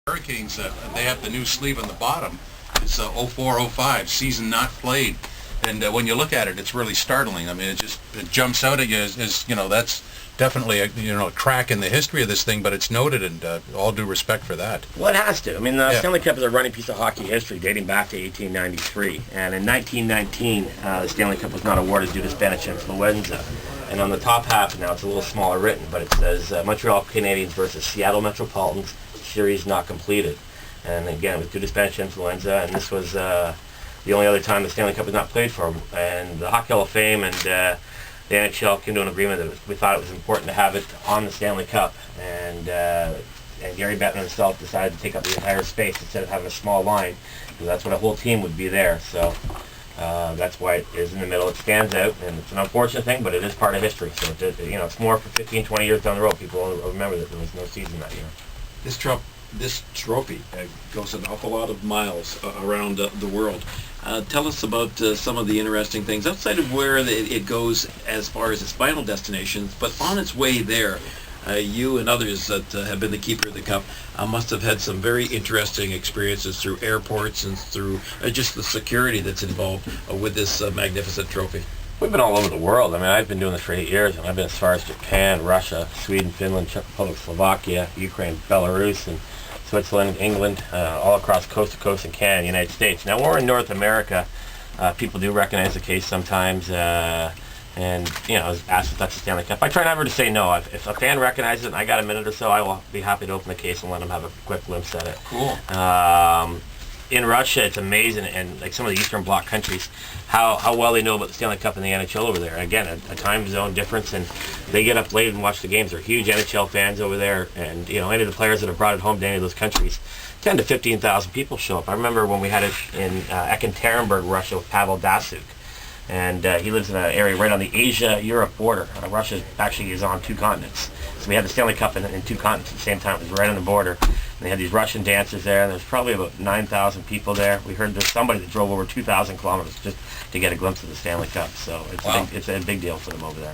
Hurricanes, they have the new sleeve on the bottom. It's 04-05, season not played. And when you look at it, it's really startling. I mean, it jumps out at you as that's definitely a crack in the history of this thing, but it's noted, and all due respect for that. Well, it has to. I mean, the Stanley Cup is a running piece of hockey history dating back to 1893. And in 1919, the Stanley Cup was not awarded due to Spanish influenza. And on the top half, now it's a little smaller written, but it says Montreal Canadiens versus Seattle Metropolitans, series not completed. And again, it was due to Spanish influenza, and this was the only other time the Stanley Cup was not played for them. And the Hockey Hall of Fame and the NHL came to an agreement that we thought it was important to have it on the Stanley Cup. And Gary Bettman himself decided to take up the entire space instead of having a small line, because that's what a whole team would be there. So that's why it is in the middle. It stands out, and it's an unfortunate thing, but it is part of history. So it's more for 15, 20 years down the road. People will remember that there was no season that year. This trophy goes an awful lot of miles around the world. Tell us about some of the interesting things outside of where it goes as far as its final destinations, but on its way there, you and others that have been the keeper of the cup must have had some very interesting experiences through airports and through just the security that's involved with this magnificent trophy. We've been all over the world. I mean, I've been doing this for 8 years, and I've been as far as Japan, Russia, Sweden, Finland, Czech Republic, Slovakia, Ukraine, Belarus, and Switzerland, England, all across coast to coast in Canada, United States. Now, when we're in North America, people do recognize the case sometimes, and asked if that's the Stanley Cup. I try never to say no. If a fan recognizes it and I got a minute or so, I will be happy to open the case and let them have a quick glimpse at it. Cool. In Russia, it's amazing, and like some of the Eastern Bloc countries, how well they know about the Stanley Cup and the NHL over there. Again, a time zone difference, and they get up late and watch the games. They're huge NHL fans over there, and any of the players that have brought it home to any of those countries, 10 to 15,000 people show up. I remember when we had it in Ekaterinburg, Russia, with Pavel Dasuk, and he lives in an area right on the Asia-Europe border. Russia actually is on two continents, so we had the Stanley Cup in two continents at the same time. It was right on the border. And they had these Russian dancers there, and there's probably about 9,000 people there. We heard there's somebody that drove over 2,000 kilometers just to get a glimpse of the Stanley Cup. So it's a big deal for them over there.